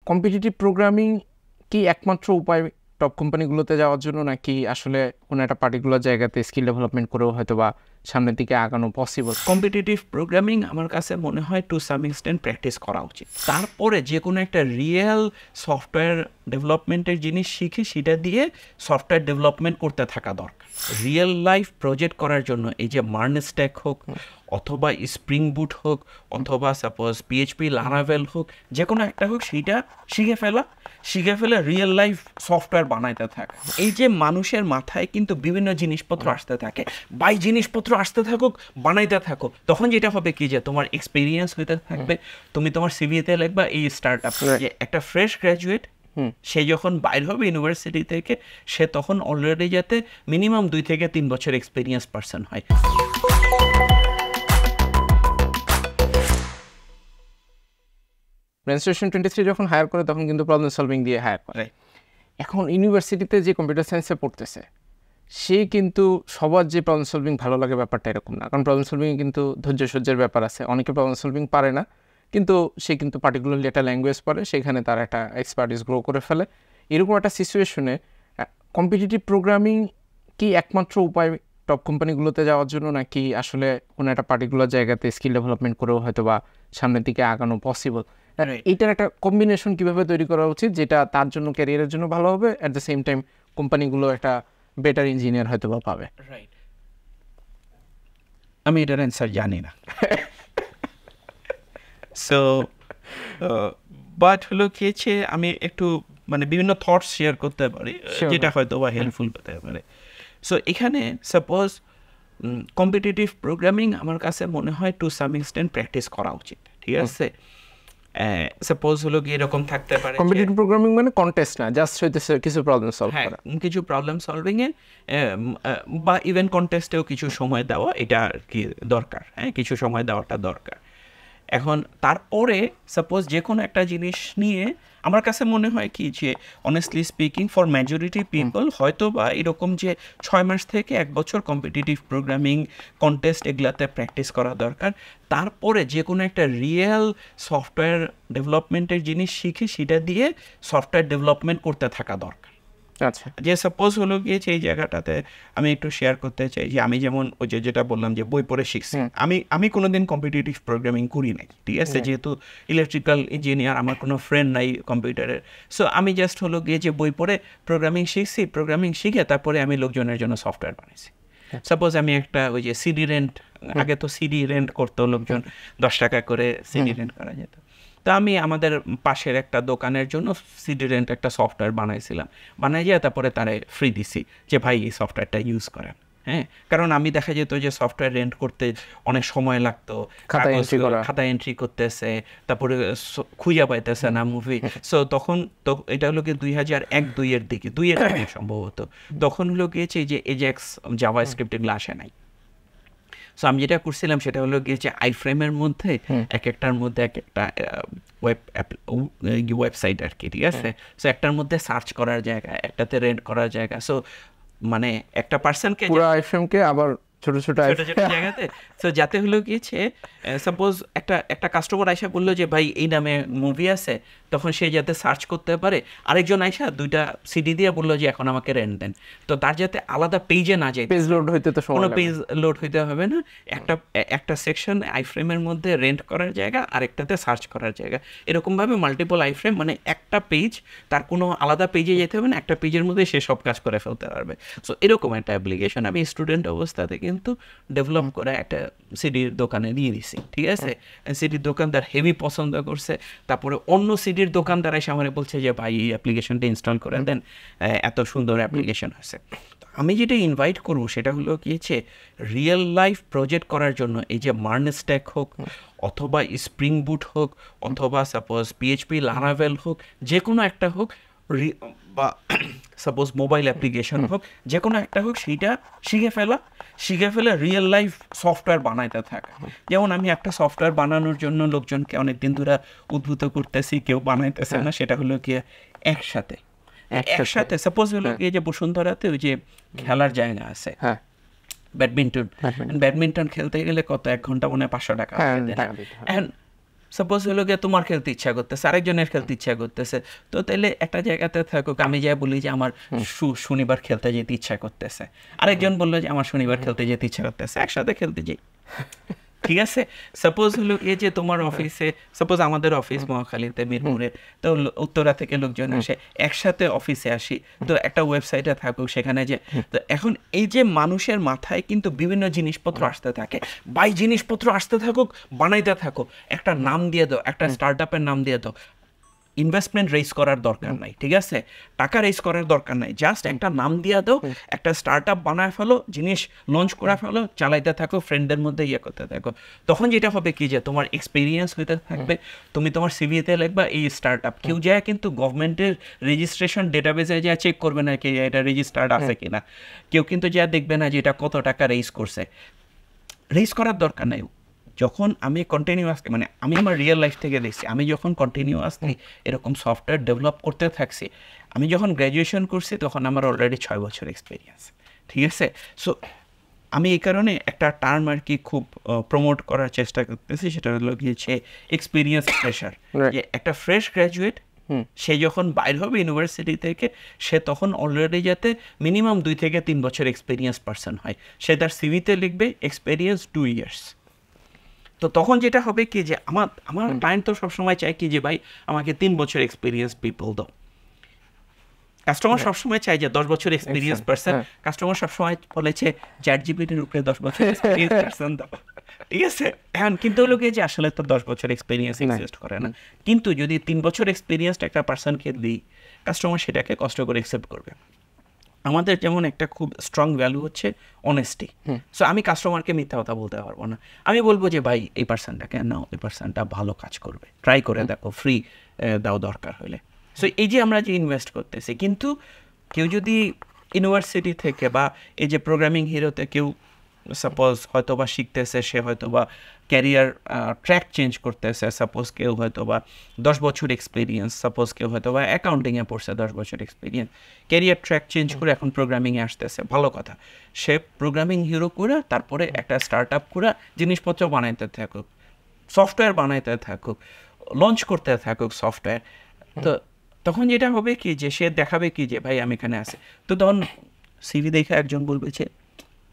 Competitive programming কি একমাত্র উপায় টপ কোম্পানিগুলোতে যাওয়ার জন্য, নাকি আসলে কোনো একটা পার্টিকুলার জায়গাতে স্কিল ডেভেলপমেন্ট করেও হয়তো বা সামনের দিকে আগানো পসিবল? কম্পিটিটিভ প্রোগ্রামিং আমার কাছে মনে হয় টু সাম এক্সটেন্ট প্র্যাকটিস করা উচিত। তারপরে যে কোনো একটা রিয়েল সফটওয়্যার ডেভেলপমেন্টের জিনিস শিখে সেটা দিয়ে সফটওয়্যার ডেভেলপমেন্ট করতে থাকা দরকার। রিয়েল লাইফ প্রজেক্ট করার জন্য এই যে মার্ন স্ট্যাক হোক অথবা স্প্রিং বুট হোক অথবা সাপোজ পিএইচপি লারাভেল হোক, যে কোনো একটা হোক, সেইটা শিখে ফেলে রিয়েল লাইফ সফটওয়্যার বানাইতে থাকে। এই যে মানুষের মাথায় কিন্তু বিভিন্ন জিনিসপত্র আসতে থাকে, বাই জিনিসপত্র আসতে থাকুক, বানাইতে থাকো, তখন যেটা হবে কি যে তোমার এক্সপিরিয়েন্স হইতে থাকবে। তুমি তোমার সিভিতে লিখবা এই স্টার্ট আপ, যে একটা ফ্রেশ গ্র্যাজুয়েট সে যখন বাইর হবে ইউনিভার্সিটি থেকে, সে তখন অলরেডি যাতে মিনিমাম 2 থেকে 3 বছর এক্সপিরিয়েন্স পার্সন হয়। রেজিস্ট্রেশন 23 যখন হায়ার করে তখন কিন্তু প্রবলেম সলভিং দিয়ে হায়ার করে। এখন ইউনিভার্সিটিতে যে কম্পিউটার সায়েন্সে পড়তেছে সে কিন্তু সবার যে প্রবলেম সলভিং ভালো লাগে ব্যাপারটা এরকম না, কারণ প্রবলেম সলভিংয়ে কিন্তু ধৈর্য সহ্যের ব্যাপার আছে। অনেকে প্রবলেম সলভিং পারে না, কিন্তু সে কিন্তু পার্টিকুলারলি একটা ল্যাঙ্গুয়েজ পড়ে, সেখানে তার একটা এক্সপার্টিস গ্রো করে ফেলে। এরকম একটা সিচুয়েশনে কম্পিটিটিভ প্রোগ্রামিং কি একমাত্র উপায় টপ কোম্পানিগুলোতে যাওয়ার জন্য, নাকি আসলে কোনো একটা পার্টিকুলার জায়গাতে স্কিল ডেভেলপমেন্ট করেও হয়তো বা সামনের দিকে আগানো পসিবল? এইটার একটা কম্বিনেশন কিভাবে তৈরি করা উচিত যেটা তার জন্য ক্যারিয়ারের জন্য ভালো হবে, অ্যাট দ্য সেম টাইম কোম্পানিগুলো একটা বেটার ইঞ্জিনিয়ার হয়তো বা পাবে? আমি এটার অ্যান্সার জানি না। সো বাট হলো কি, আমি একটু মানে বিভিন্ন থটস শেয়ার করতে পারি যেটা হয়তো বা হেল্পফুল হতে পারে। সো এখানে সাপোজ কম্পিটিটিভ প্রোগ্রামিং আমার কাছে মনে হয় টু সাম এক্সটেন্ট প্র্যাকটিস করা উচিত, ঠিক আছে? সাপোজ হলো কি এরকম থাকতে পারে, কম্পিটিটিভ প্রোগ্রামিং মানে কন্টেস্ট না, জাস্ট হইতেছে কিছু প্রবলেম সলভ করা, কিছু প্রবলেম সলভিংয়ে বা ইভেন কন্টেস্টেও কিছু সময় দেওয়া, এটা আর কি দরকার। কিছু সময় দেওয়াটা দরকার। এখন তারপরে সাপোজ যে কোনো একটা জিনিস নিয়ে আমার কাছে মনে হয় কি যে honestly speaking for majority people হয়তো বা এরকম যে 6 মাস থেকে 1 বছর কম্পিটিটিভ প্রোগ্রামিং কন্টেস্ট এগুলাতে প্র্যাকটিস করা দরকার। তারপরে যে কোনো একটা রিয়েল সফটওয়্যার ডেভেলপমেন্টের জিনিস শিখে সেটা দিয়ে সফটওয়্যার ডেভেলপমেন্ট করতে থাকা দরকার। আচ্ছা, যে সাপোজ হলো গিয়েছে এই জায়গাটাতে আমি একটু শেয়ার করতে চাই যে আমি যেমন ওই যেটা বললাম যে বই পড়ে শিখছি, আমি কোনোদিন কম্পিটিটিভ প্রোগ্রামিং করি নাই, ঠিক আছে? যেহেতু ইলেকট্রিক্যাল ইঞ্জিনিয়ার, আমার কোনো ফ্রেন্ড নাই কম্পিউটারের। সো আমি জাস্ট হলো গিয়ে যে বই পড়ে প্রোগ্রামিং শিখছি, প্রোগ্রামিং শিখে তারপরে আমি লোকজনের জন্য সফটওয়্যার বানাইছি। সাপোজ আমি একটা ওই যে সিডি রেন্ট, আগে তো সিডি রেন্ট করতো লোকজন, 10 টাকা করে সিডি রেন্ট করা যেত। তো আমি আমাদের পাশের একটা দোকানের জন্য সিডি রেন্ট একটা সফটওয়্যার বানাইছিলাম, বানাই যায় তারপরে তারে ফ্রি দিছি যে ভাই এই সফটওয়্যারটা ইউজ করেন। কারণ আমি দেখা যেত যে সফটওয়্যার রেন্ট করতে অনেক সময় লাগতো, খাতা এন্ট্রি করতেছে, তারপরে খুঁজে পাইতেছে না মুভি। সো তখন তো এটা হলো কি 2001-2 দিকে, 2 সম্ভবত, তখন হলো গিয়েছে যে এজেক্স জাভাস্ক্রিপ্ট এগুলো আসে নাই। সো আমি যেটা করছিলাম সেটা হলো গিয়েছে আইফ্রেমের মধ্যে এক একটার মধ্যে এক একটা ওয়েবসাইট আর কি, ঠিক আছে? সো একটার মধ্যে সার্চ করার জায়গা, একটাতে রেন্ট করার জায়গা। সো মানে একটা পার্সনকে পুরো আইফ্রেমকে আবার ছোট ছোট জায়গাতে, সো যাতে হলো গিয়েছে সাপোজ একটা কাস্টমার আইসা বললো যে ভাই এই নামে মুভি আছে, তখন সে যাতে সার্চ করতে পারে। আরেকজন আইসা 2টা সিডি দিয়ে বললো যে এখন আমাকে রেন্ট দেন, তো তার যাতে আলাদা পেজে না যায়, পেজ লোড হইতে তো কোনো পেজ লোড হইতে হবে না। একটা সেকশন আইফ্রেমের মধ্যে রেন্ট করার জায়গা, আরেকটাতে সার্চ করার জায়গা, এরকমভাবে মাল্টিপল আইফ্রেম, মানে একটা পেজ, তার কোনো আলাদা পেজে যেতে হবে না, একটা পেজের মধ্যে সে সব কাজ করে ফেলতে পারবে। সো এরকম একটা অ্যাপ্লিকেশন আমি স্টুডেন্ট অবস্থাতে কিন্তু ডেভেলপ করে একটা সিডির দোকানে দিয়ে দিছি, ঠিক আছে? সিডির দোকানদার হেভি পছন্দ করছে। তারপরে অন্য সিডির দোকানদার এসে আমার বলছে যে ভাই এই অ্যাপ্লিকেশনটা ইনস্টল করে দেন, এত সুন্দর অ্যাপ্লিকেশন হয়েছে। আমি যেটা ইনভাইট করবো সেটা হলো গিয়েছে রিয়েল লাইফ প্রজেক্ট করার জন্য এই যে মার্ন স্ট্যাক হোক অথবা স্প্রিং বুট হোক অথবা সাপোজ পিএইচপি লারাভেল হোক, যে কোনো একটা হোক, বা সাপোজ মোবাইল অ্যাপ্লিকেশন হোক, যে কোনো একটা হোক, সেইটা শিখে ফেলে রিয়েল লাইফ সফটওয়্যার বানাইতে থাকা। যেমন আমি একটা সফটওয়্যার বানানোর জন্য লোকজনকে অনেকদিন ধরে উদ্ভূত করতেছি, কেউ বানাইতেছে না। সেটা হলো কি একসাথে সাপোজ হলো কি যে বসুন্ধরাতে ওই যে খেলার জায়গা আছে ব্যাডমিন্টন খেলতে গেলে কত 1 ঘন্টা মনে হয় 500 টাকা। সাপোজ হলো গিয়ে তোমার খেলতে ইচ্ছা করতেছে, আরেকজনের খেলতে ইচ্ছা করতেছে, তো তাহলে একটা জায়গাতে থাকুক, আমি যাই বলি যে আমার শনিবার খেলতে যেতে ইচ্ছা করতেছে, আরেকজন বললো যে আমার শনিবার খেলতে যেতে ইচ্ছা করতেছে, একসাথে খেলতে যাই। ঠিক আছে, সাপোজ হলো এই যে তোমার অফিসে, সাপোজ আমাদের অফিস মহাখালীতে মিরপুরে, তো উত্তরা থেকে লোকজন আসে, একসাথে অফিসে আসি, তো একটা ওয়েবসাইটে থাকুক সেখানে যে, তো এখন এই যে মানুষের মাথায় কিন্তু বিভিন্ন জিনিসপত্র আসতে থাকে, বাই জিনিসপত্র আসতে থাকুক, বানাইতে থাকো, একটা নাম দিয়ে দাও, একটা স্টার্ট আপের নাম দিয়ে দাও, ইনভেস্টমেন্ট রেজ করার দরকার নাই, ঠিক আছে, টাকা রেজ করার দরকার নাই, জাস্ট একটা নাম দিয়ে দাও, একটা স্টার্ট আপ বানায় ফেলো, জিনিস লঞ্চ করে ফেলো, চালাইতে থাকো, ফ্রেন্ডদের মধ্যে ইয়ে করতে থাকো। তখন যেটা হবে কি যে তোমার এক্সপিরিয়েন্স হইতে থাকবে, তুমি তোমার সিভিতে লিখবা এই স্টার্ট আপ, কেউ যায় কিন্তু গভর্নমেন্টের রেজিস্ট্রেশন ডেটাবেসে যা চেক করবে না কি এটা রেজিস্টার্ড আছে কিনা, কেউ কিন্তু যা দেখবে না যে এটা কত টাকা রেজ করছে, রেজ করার দরকার নাই। যখন আমি কন্টিনিউয়াসলি, মানে আমি আমার রিয়েল লাইফ থেকে দেখছি, আমি যখন কন্টিনিউয়াসলি এরকম সফটওয়্যার ডেভেলপ করতে থাকছি, আমি যখন গ্র্যাজুয়েশন করছি তখন আমার অলরেডি 6 বছর এক্সপিরিয়েন্স, ঠিক আছে। সো আমি এই কারণে একটা টার্ম আর কি খুব প্রমোট করার চেষ্টা করতেছি, সেটা হলো গিয়েছে এক্সপিরিয়েন্স ফ্রেশার। যে একটা ফ্রেশ গ্র্যাজুয়েট, সে যখন বাইর হবে ইউনিভার্সিটি থেকে, সে তখন অলরেডি যাতে মিনিমাম 2 থেকে 3 বছর এক্সপিরিয়েন্স পার্সন হয়, সে তার সিভিতে লিখবে এক্সপিরিয়েন্স 2 ইয়ার্স। তো তখন যেটা হবে কি যে আমার ক্লায়েন্ট তো সবসময় চায় কি যে ভাই আমাকে 3 বছর এক্সপিরিয়েন্স পিপল দাও, কাস্টমার সবসময় চায় যে 10 বছর এক্সপিরিয়েন্স পার্সন, কাস্টমার সবসময় বলেছে চ্যাটজিপিটির উপরে 10 বছর এক্সপিরিয়েন্স পার্সন দাও, ঠিক আছে। এখন কিন্তু হলো কি যে আসলে তো 10 বছর এক্সপিরিয়েন্স এক্সিস্ট করে না, কিন্তু যদি 3 বছর এক্সপিরিয়েন্সড একটা পার্সনকে দিই, কাস্টমার সেটাকে কষ্ট করে অ্যাকসেপ্ট করবে। আমাদের যেমন একটা খুব স্ট্রং ভ্যালু হচ্ছে অনেস্টি। সো আমি কাস্টমারকে মিথ্যা কথা বলতে পারবো না, আমি বলবো যে ভাই এই পার্সনটাকে নাও, এই পার্সনটা ভালো কাজ করবে, ট্রাই করে দেখো, ফ্রি দাও দরকার হলে। সো এই যে আমরা যে ইনভেস্ট করতেছি, কিন্তু কেউ যদি ইউনিভার্সিটি থেকে বা এই যে প্রোগ্রামিং হিরোতে কেউ সাপোজ হয়তো বা শিখতেছে, সে হয়তো বা ক্যারিয়ার ট্র্যাক চেঞ্জ করতেছে, সাপোজ কেউ হয়তো বা 10 বছর এক্সপিরিয়েন্স, সাপোজ কেউ হয়তো বা অ্যাকাউন্টিংয়ে পড়ছে 10 বছর এক্সপিরিয়েন্স, ক্যারিয়ার ট্র্যাক চেঞ্জ করে এখন প্রোগ্রামিংয়ে আসতেছে, ভালো কথা, সে প্রোগ্রামিং হিরো করে তারপরে একটা স্টার্ট আপ করে জিনিসপত্র বানাইতে থাকুক, সফটওয়্যার বানাইতে থাকুক, লঞ্চ করতে থাকুক সফটওয়্যার। তো তখন যেটা হবে কি যে সে দেখাবে কি যে ভাই আমি এখানে আছি, তো তখন সিভি দেখে একজন বলবে যে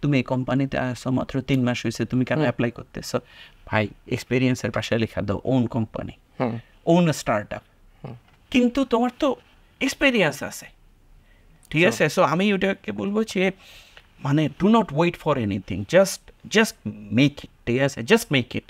তুমি এই কোম্পানিতে আসো মাত্র 3 মাস হয়েছে, তুমি কেন অ্যাপ্লাই করতেছো? ভাই এক্সপিরিয়েন্সের পাশে লেখা দাও own company, own startup, কিন্তু তোমার তো এক্সপিরিয়েন্স আছে, ঠিক আছে। সো আমি ওটাকে বলবো যে মানে do not wait for anything, just make it, ঠিক আছে, জাস্ট মেক ইট।